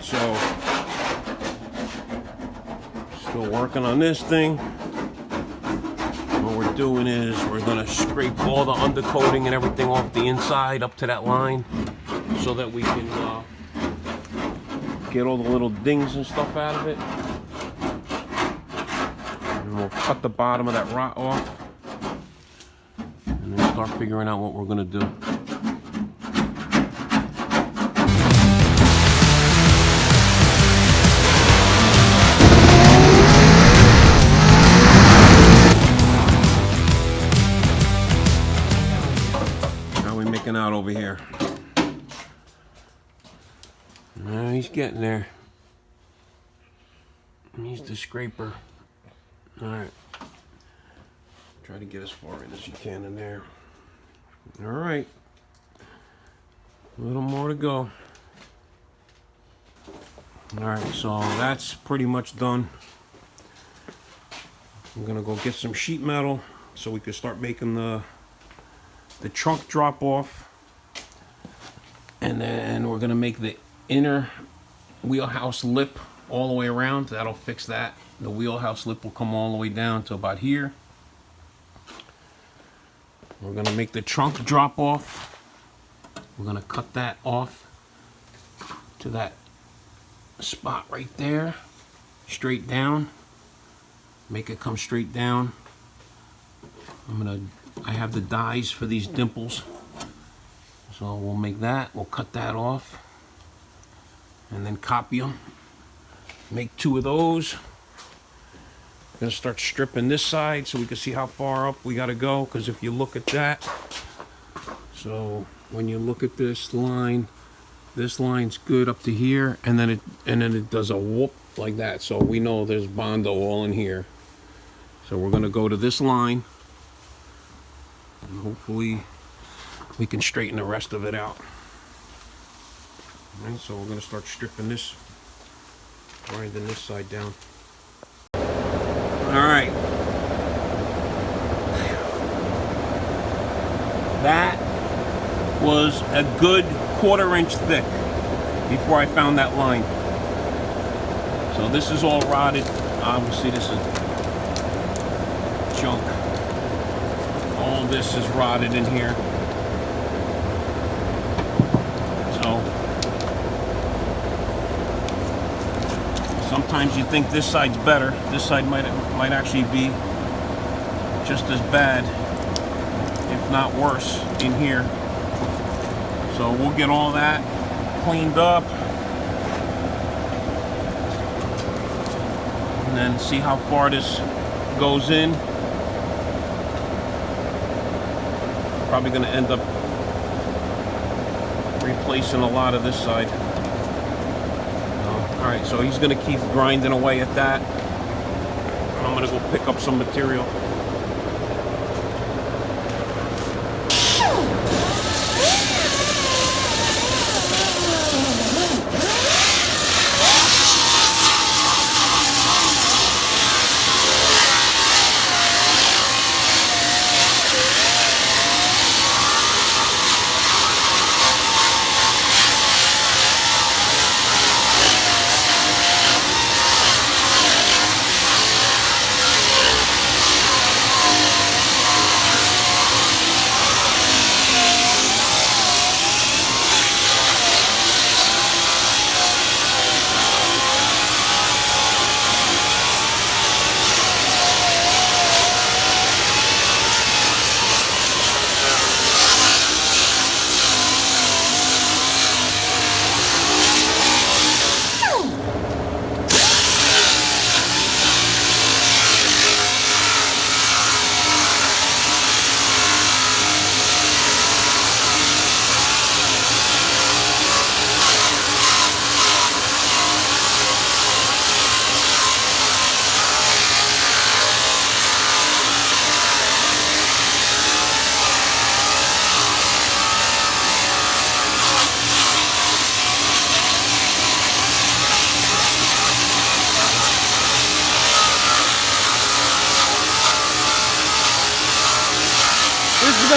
So, still working on this thing. What we're doing is we're gonna scrape all the undercoating and everything off the inside up to that line so that we can get all the little dings and stuff out of it. And we'll cut the bottom of that rot off and then start figuring out what we're gonna do. Out over here. He's getting there. He's the scraper. Alright. Try to get as far in as you can in there. Alright. A little more to go. Alright, so that's pretty much done. I'm gonna go get some sheet metal so we can start making the trunk drop off, and then we're gonna make the inner wheelhouse lip all the way around. That'll fix that. The wheelhouse lip will come all the way down to about here. We're gonna make the trunk drop off. We're gonna cut that off to that spot right there, straight down. Make it come straight down. I have the dies for these dimples, so we'll make that. We'll cut that off and then copy them. Make 2 of those. I'm gonna start stripping this side so we can see how far up we gotta go, because if you look at that, so when you look at this line's good up to here, and then it does a whoop like that, so we know there's Bondo all in here. So we're gonna go to this line. And hopefully we can straighten the rest of it out. All right, so we're going to start stripping this, grinding this side down. All right. That was a good 1/4 inch thick before I found that line. So this is all rotted. Obviously this is junk. All this is rotted in here. So sometimes you think this side's better. This side might actually be just as bad, if not worse, in here. So we'll get all that cleaned up and then see how far this goes in. Probably going to end up replacing a lot of this side. Alright, so he's going to keep grinding away at that. I'm going to go pick up some material.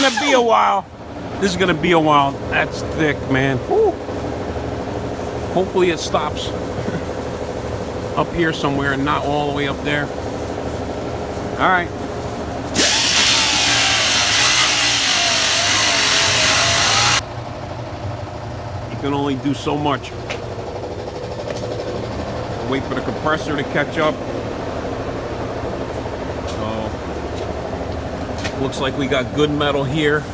gonna be a while. This is gonna be a while. That's thick, man. Woo. Hopefully it stops up here somewhere and not all the way up there. All right. You can only do so much. Wait for the compressor to catch up. So, looks like we got good metal here.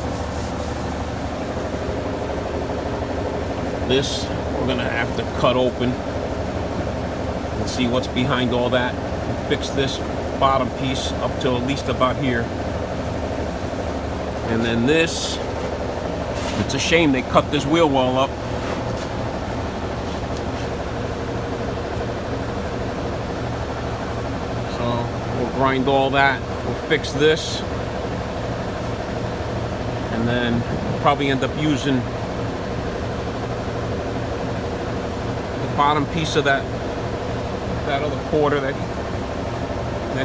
This we're gonna have to cut open and see what's behind all that and fix this bottom piece up to at least about here. And then this, it's a shame they cut this wheel well up. So we'll grind all that, we'll fix this, and then we'll probably end up using bottom piece of that other quarter that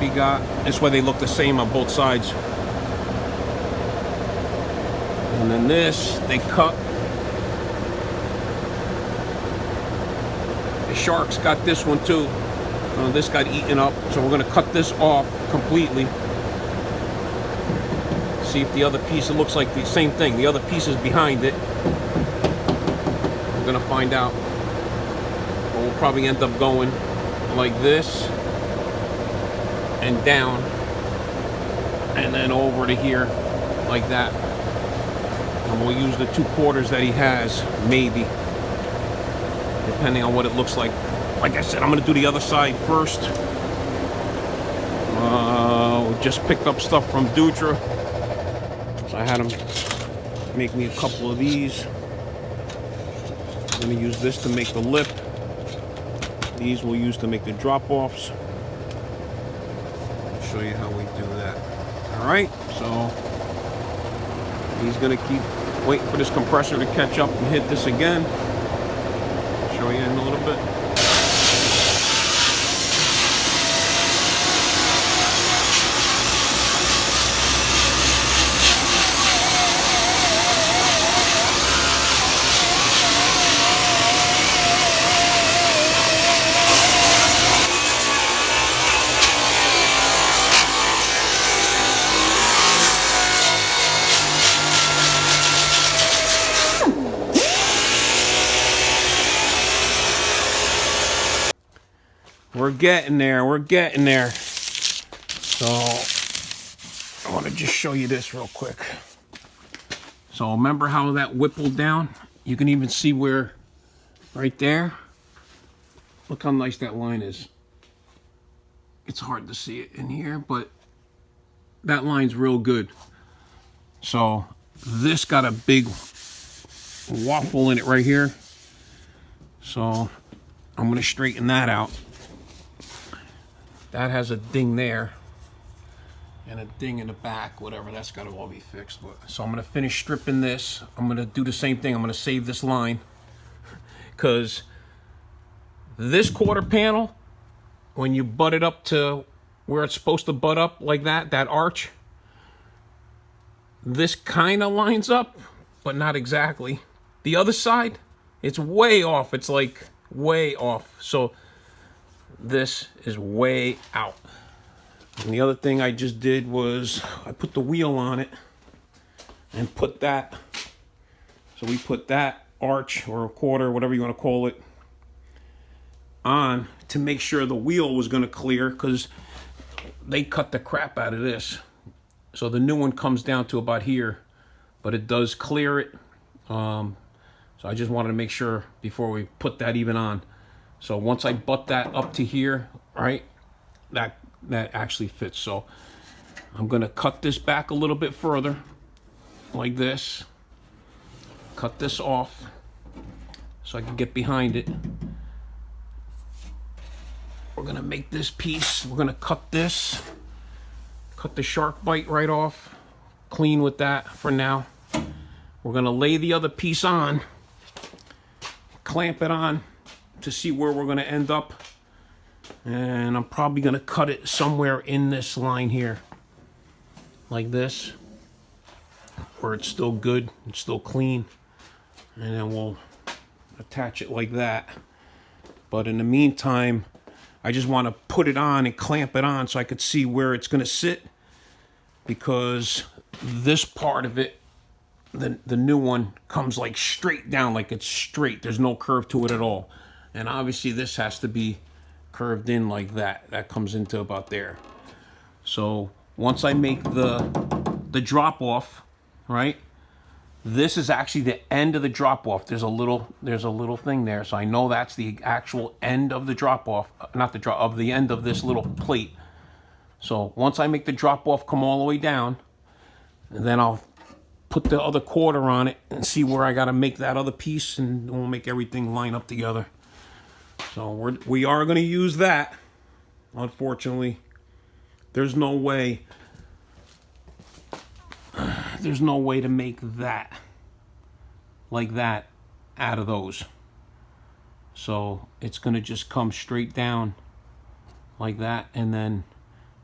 he got. This way they look the same on both sides. And then this they cut. The sharks got this one too. This got eaten up, so we're going to cut this off completely. See if the other piece, it looks like the same thing. The other piece is behind it. We're going to find out. We'll probably end up going like this and down and then over to here like that, and we'll use the 2/4 that he has, maybe, depending on what it looks like. Like I said, I'm gonna do the other side first. Just picked up stuff from Dutra, so I had him make me a couple of these. I'm gonna use this to make the lip. These we'll use to make the drop-offs. I'll show you how we do that. All right, so he's gonna keep waiting for this compressor to catch up and hit this again. I'll show you in a little bit. We're getting there, we're getting there. So, I want to just show you this real quick. So, remember how that whippled down? You can even see where, right there. Look how nice that line is. It's hard to see it in here, but that line's real good. So, this got a big waffle in it right here. So, I'm going to straighten that out. That has a ding there and a ding in the back, whatever. That's got to all be fixed. So I'm going to finish stripping this. I'm going to do the same thing. I'm going to save this line because this quarter panel, when you butt it up to where it's supposed to butt up like that, that arch, this kind of lines up, but not exactly. The other side, it's way off. It's like way off. So this is way out. And the other thing I just did was I put the wheel on it and put that. So we put that arch or a quarter, whatever you want to call it, on to make sure the wheel was going to clear, because they cut the crap out of this. So the new one comes down to about here, but it does clear it. So I just wanted to make sure before we put that even on. So once I butt that up to here, right, that actually fits. So I'm gonna cut this back a little bit further, like this. Cut this off so I can get behind it. We're gonna make this piece, we're gonna cut this, cut the shark bite right off, clean with that for now. We're gonna lay the other piece on, clamp it on, to see where we're going to end up, and I'm probably going to cut it somewhere in this line here, like this, where it's still good, it's still clean, and then we'll attach it like that. But in the meantime, I just want to put it on and clamp it on so I could see where it's going to sit, because this part of it, the new one, comes like straight down, like it's straight. There's no curve to it at all. And obviously this has to be curved in like that. That comes into about there. So once I make the drop off, right? This is actually the end of the drop off. There's a little thing there, so I know that's the actual end of the drop off, not the drop of the end of this little plate. So once I make the drop off come all the way down, and then I'll put the other quarter on it and see where I got to make that other piece, and we'll make everything line up together. So we are going to use that. Unfortunately, there's no way to make that like that out of those. So it's going to just come straight down like that, and then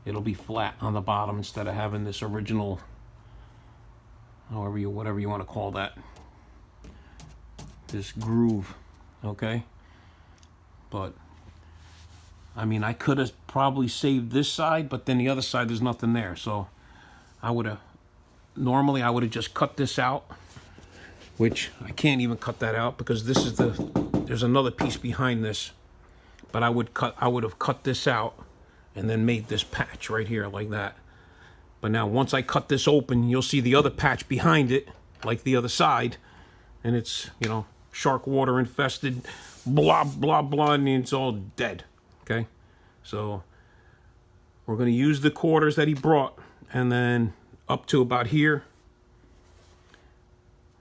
it'll be flat on the bottom instead of having this original, whatever you want to call that, this groove. Okay, but I mean, I could have probably saved this side, but then the other side there's nothing there, so normally I would have just cut this out, which I can't even cut that out because this is there's another piece behind this, but I would have cut this out and then made this patch right here like that. But now once I cut this open, you'll see the other patch behind it, like the other side, and it's, you know, shark water infested, blah, blah, blah, and it's all dead, okay? So we're gonna use the quarters that he brought, and then up to about here,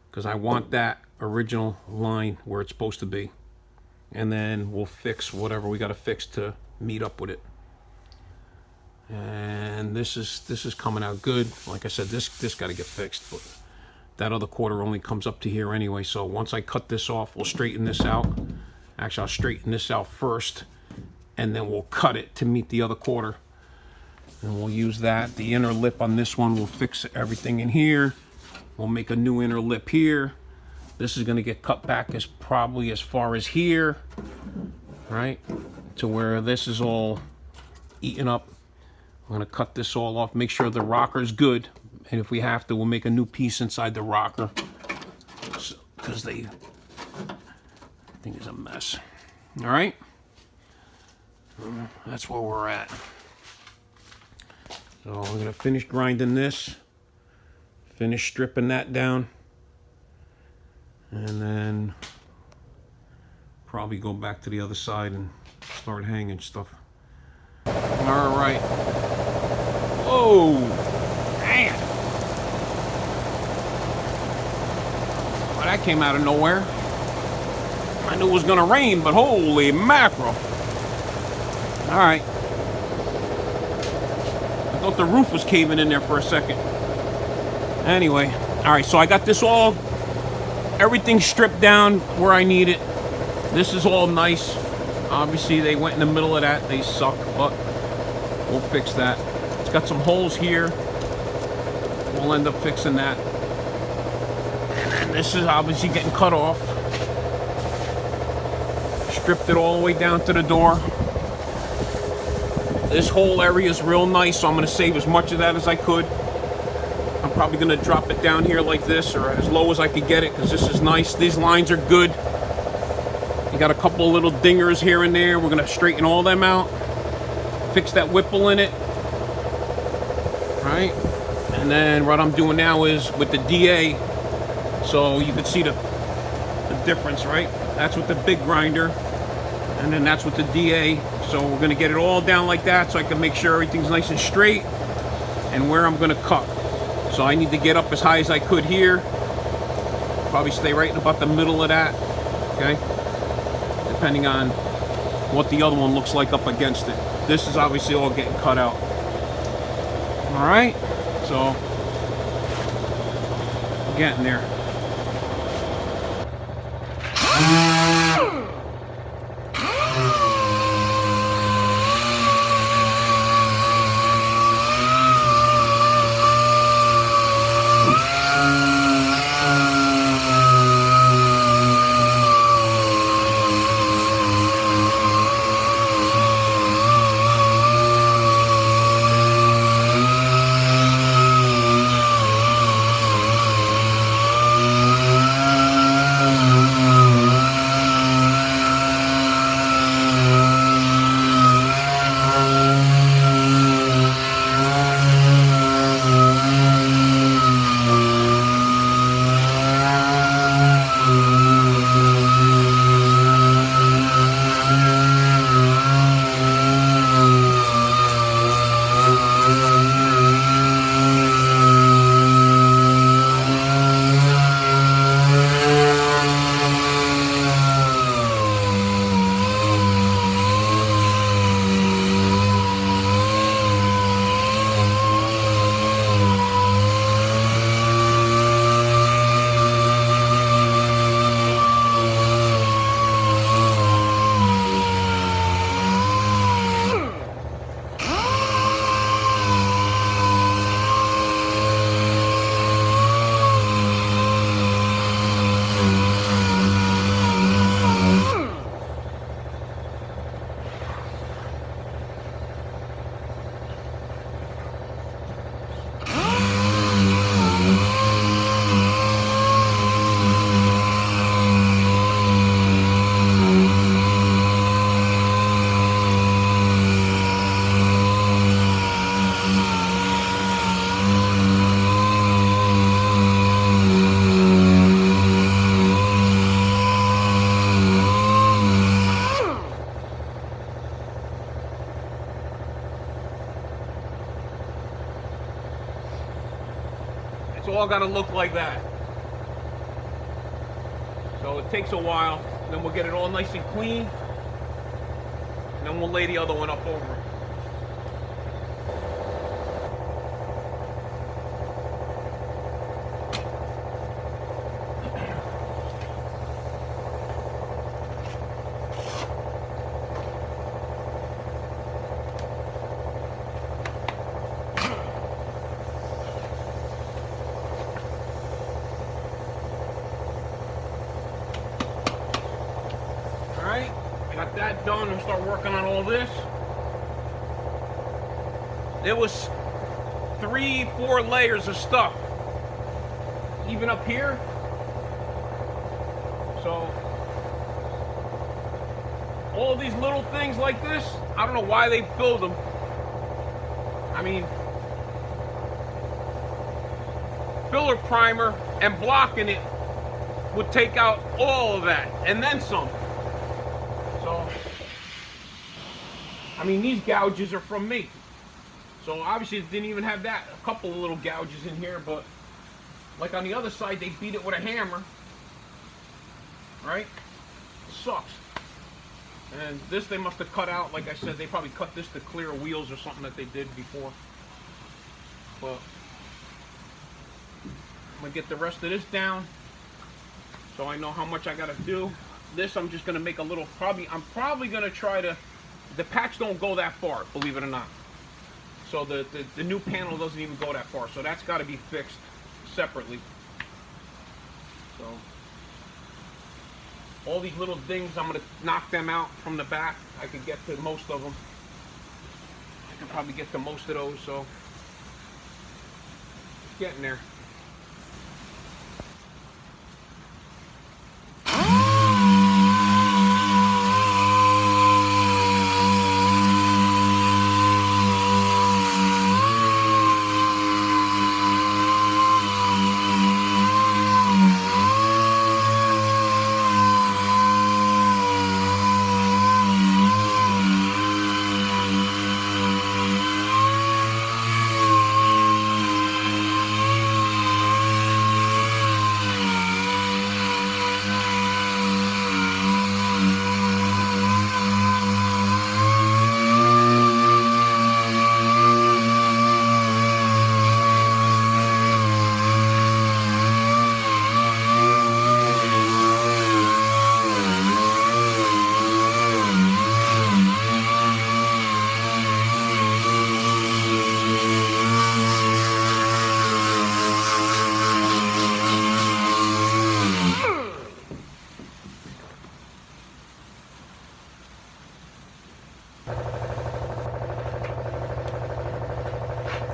because I want that original line where it's supposed to be. And then we'll fix whatever we got to fix to meet up with it. And this is coming out good. Like I said, this got to get fixed, but that other quarter only comes up to here anyway. So once I cut this off, we'll straighten this out. Actually, I'll straighten this out first, and then we'll cut it to meet the other quarter. And we'll use that. The inner lip on this one, we'll fix everything in here. We'll make a new inner lip here. This is going to get cut back probably as far as here, right? To where this is all eaten up. I'm going to cut this all off, make sure the rocker's good. And if we have to, we'll make a new piece inside the rocker. Because the thing is a mess. All right? That's where we're at. So we're going to finish grinding this. Finish stripping that down. And then probably go back to the other side and start hanging stuff. All right. Whoa! Man! Well, that came out of nowhere. I knew it was gonna rain, but holy mackerel! All right. I thought the roof was caving in there for a second. Anyway, all right. So I got this all, everything stripped down where I need it. This is all nice. Obviously, they went in the middle of that. They suck, but we'll fix that. It's got some holes here. We'll end up fixing that. And then this is obviously getting cut off. Stripped it all the way down to the door. This whole area is real nice, so I'm going to save as much of that as I could. I'm probably going to drop it down here like this, or as low as I could get it, because this is nice. These lines are good. You got a couple of little dingers here and there. We're going to straighten all them out. Fix that whipple in it. Right? And then what I'm doing now is with the DA, so you can see the difference, right? That's with the big grinder, and then that's with the DA. So we're going to get it all down like that so I can make sure everything's nice and straight and where I'm going to cut. So I need to get up as high as I could here. Probably stay right in about the middle of that, okay? Depending on what the other one looks like up against it. This is obviously all getting cut out. All right, so getting there. all got to look like that. So it takes a while. Then we'll get it all nice and clean. And then we'll lay the other one up over it. Alright, got that done. We'll start working on all this. There was 3-4 layers of stuff, even up here. So all these little things like this, I don't know why they build them. I mean, filler primer and blocking it would take out all of that and then some. So, I mean, these gouges are from me. So obviously it didn't even have that. A couple of little gouges in here, but like on the other side, they beat it with a hammer. Right? It sucks. And this they must have cut out. Like I said, they probably cut this to clear wheels or something that they did before. But I'm gonna get the rest of this down so I know how much I gotta do. This I'm just gonna make a little, I'm probably gonna try to, the patch don't go that far, believe it or not. So the new panel doesn't even go that far. So that's gotta be fixed separately. So all these little things, I'm gonna knock them out from the back. I could get to most of them. I can probably get to most of those, so getting there.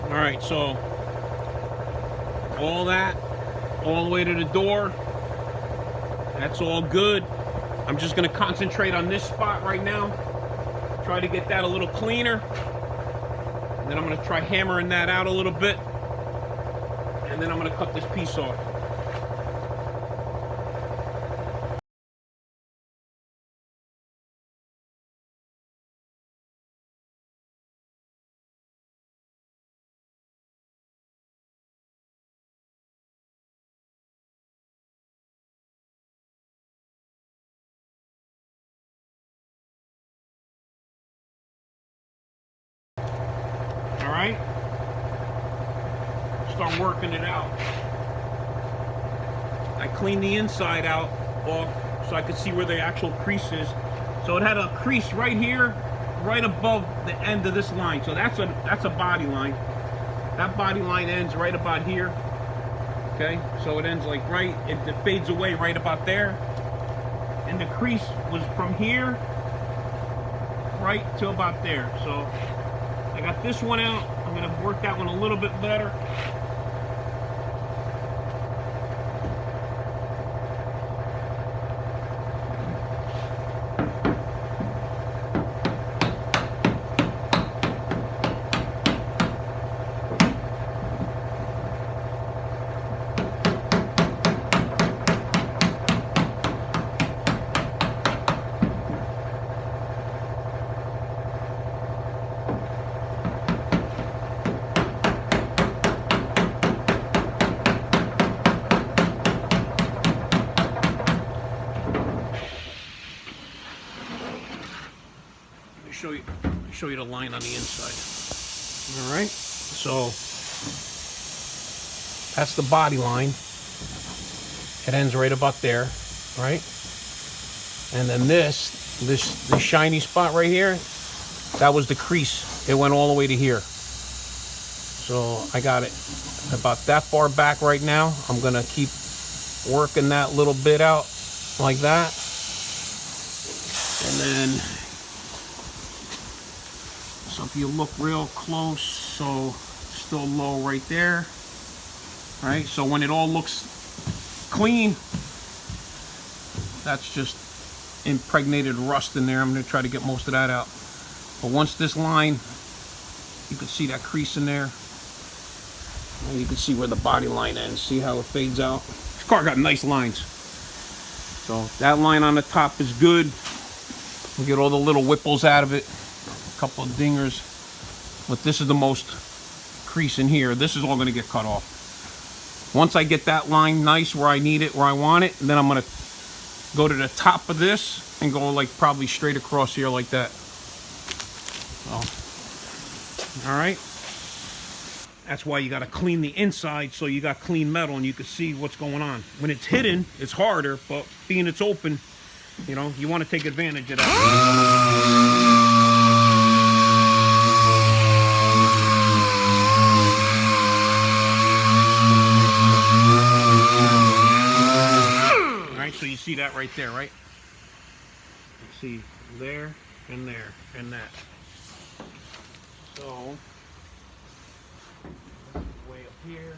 Alright, so all that, all the way to the door, that's all good. I'm just going to concentrate on this spot right now. Try to get that a little cleaner. And then I'm going to try hammering that out a little bit. And then I'm going to cut this piece off. Alright, start working it out. I cleaned the inside out off so I could see where the actual crease is. So it had a crease right here, right above the end of this line. So that's a body line. That body line ends right about here. Okay, so it ends like right, it fades away right about there. And the crease was from here right to about there. So I got this one out. I'm going to work that one a little bit better. show you the line on the inside. All right, so that's the body line. It ends right about there, right? And then this shiny spot right here, that was the crease. It went all the way to here. So I got it about that far back right now. I'm gonna keep working that little bit out like that. And then, so if you look real close, so still low right there. All right, so when it all looks clean, that's just impregnated rust in there. I'm going to try to get most of that out. But once this line, you can see that crease in there. And you can see where the body line ends. See how it fades out? This car got nice lines. So that line on the top is good. We get all the little whipples out of it. A couple of dingers. But this is the most crease in here. This is all going to get cut off. Once I get that line nice where I need it, where I want it, then I'm going to go to the top of this and go like probably straight across here like that. So, all right. That's why you got to clean the inside so you got clean metal and you can see what's going on. When it's hidden, it's harder, but being it's open, you know, you want to take advantage of that. So you see that right there, right? You see there and there and that. So way up here.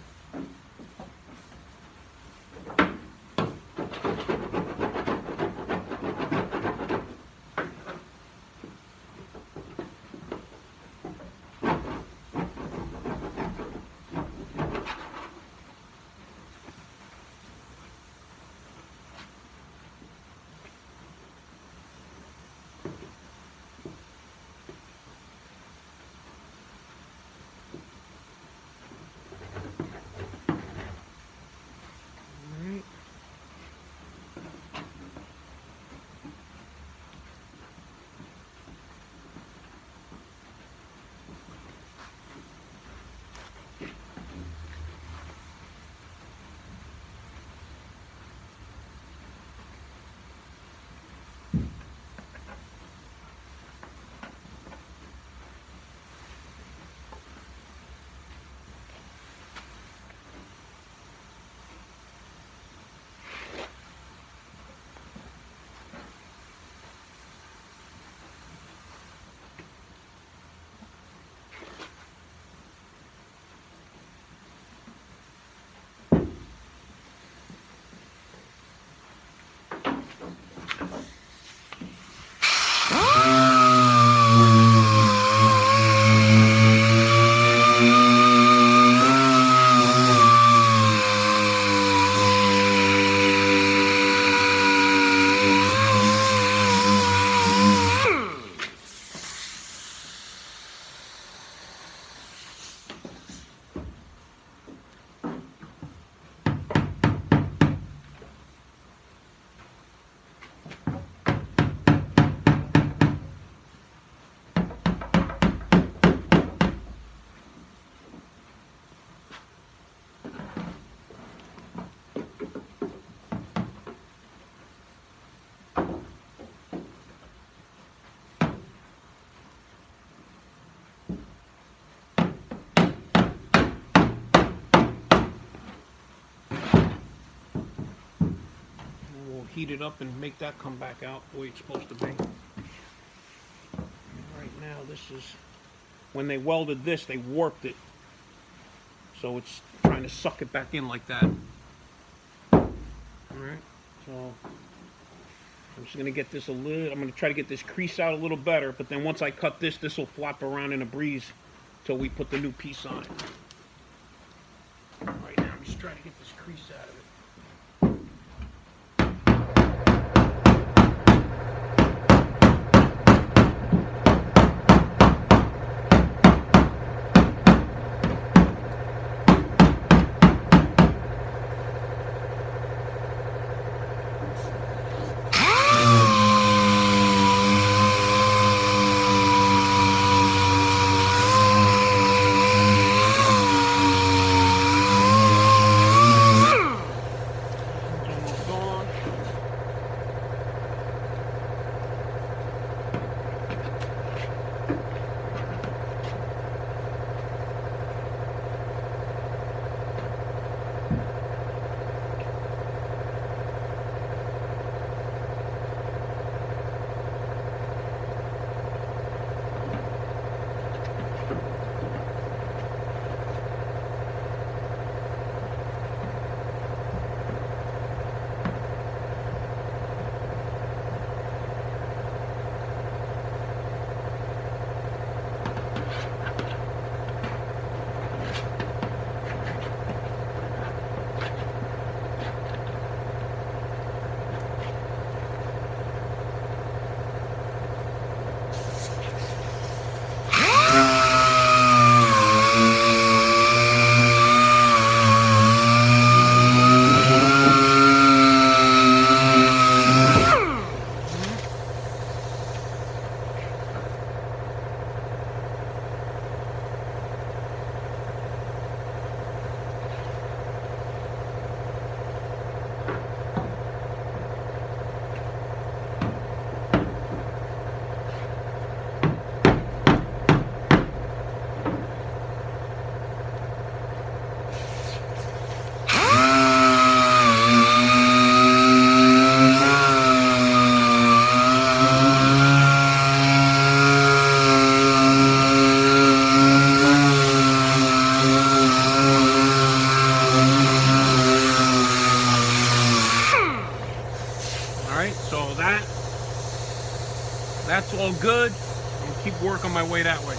Heat it up and make that come back out the way it's supposed to be. Right now, this is, when they welded this, they warped it. So it's trying to suck it back in like that. Alright, so I'm just going to get this I'm going to try to get this crease out a little better, but then once I cut this, this will flop around in a breeze till we put the new piece on it. Right now, I'm just trying to get this crease out of it. that's all good, and keep working my way that way.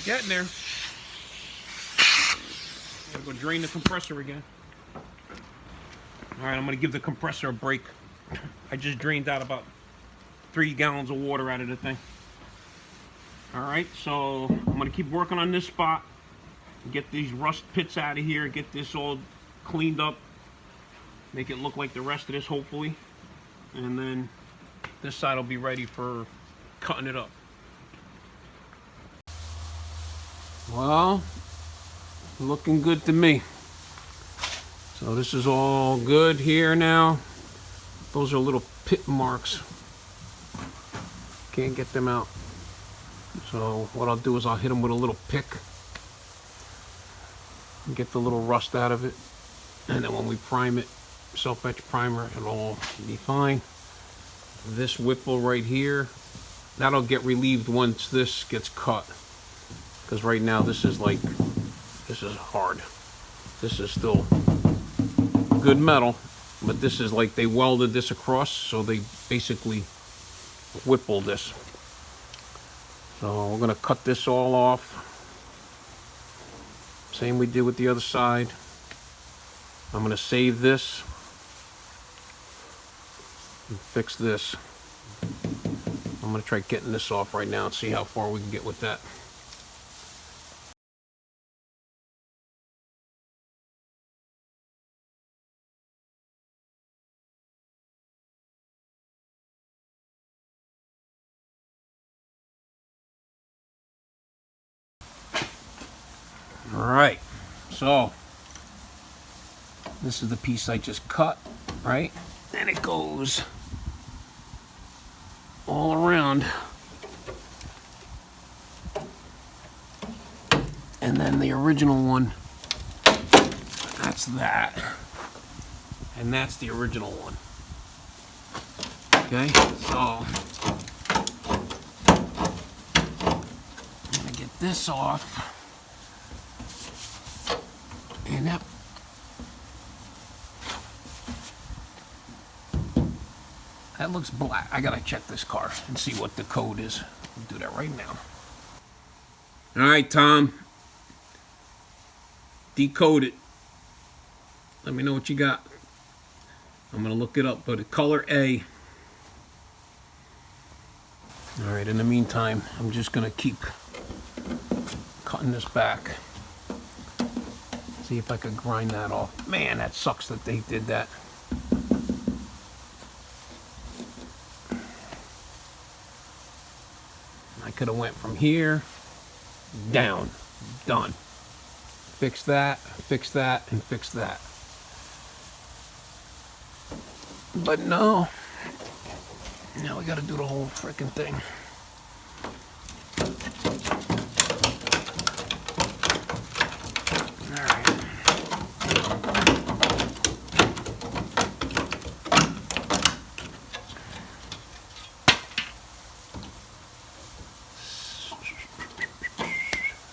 Getting there. Gotta go drain the compressor again. All right, I'm gonna give the compressor a break. I just drained out about 3 gallons of water out of the thing. All right, so I'm gonna keep working on this spot, get these rust pits out of here, get this all cleaned up, make it look like the rest of this hopefully, and then this side will be ready for cutting it up. Well, looking good to me. So this is all good here now. Those are little pit marks. Can't get them out. So what I'll do is I'll hit them with a little pick and get the little rust out of it. And then when we prime it, self-etch primer, it'll all be fine. This whipple right here, that'll get relieved once this gets cut. Because right now this is hard. This is still good metal, but this is like they welded this across, so they basically whippled this. So we're gonna cut this all off. Same we did with the other side. I'm gonna save this and fix this. I'm going to try getting this off right now and see how far we can get with that. Alright, so this is the piece I just cut, right? And it goes all around. And then the original one, that's that. And that's the original one. Okay, so I'm gonna get this off. And that looks black. I gotta check this car and see what the code is. I'll do that right now. All right, Tom. Decode it. Let me know what you got. I'm gonna look it up, but it's color A. All right, in the meantime, I'm just gonna keep cutting this back. See if I could grind that off. Man, that sucks that they did that. I could have went from here down. Done. Fix that, and fix that. But no. Now we gotta do the whole freaking thing.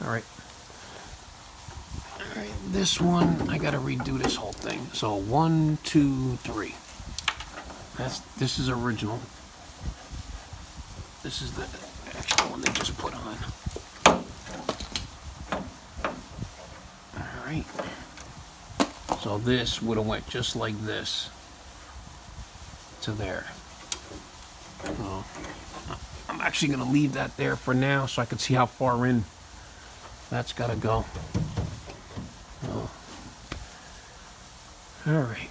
Alright. This one, I gotta redo this whole thing. So 1, 2, 3. This is original. This is the extra one they just put on. Alright. So this would have went just like this to there. So I'm actually gonna leave that there for now so I can see how far in that's gotta go. Oh. Alright.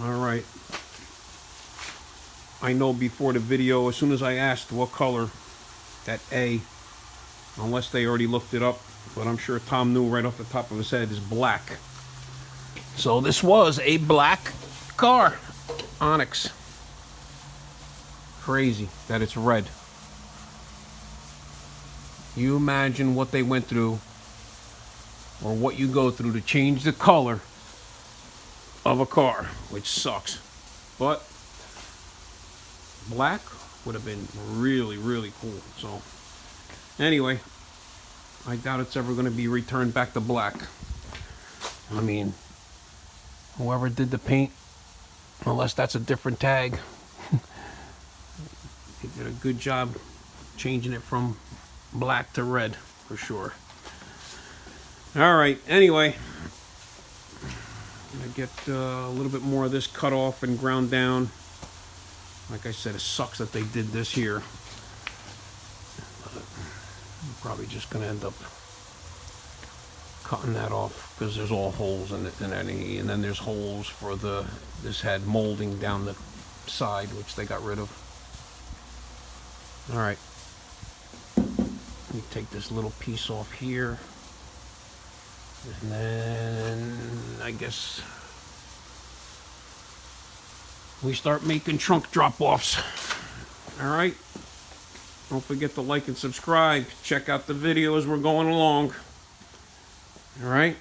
Alright. I know before the video, as soon as I asked what color, that A, unless they already looked it up, but I'm sure Tom knew right off the top of his head, is black. So this was a black car. Onyx. Crazy that it's red. You imagine what they went through, or what you go through to change the color of a car, which sucks. But black would have been really, really cool. So anyway, I doubt it's ever going to be returned back to black. I mean, whoever did the paint, unless that's a different tag, they did a good job changing it from black to red, for sure. Alright, anyway, I'm going to get a little bit more of this cut off and ground down. Like I said, it sucks that they did this here. But I'm probably just going to end up cutting that off because there's all holes in it, and then there's holes for this had molding down the side, which they got rid of. Alright. Let me take this little piece off here. And then I guess we start making trunk drop-offs. Alright. Don't forget to like and subscribe. Check out the video as we're going along. Alright.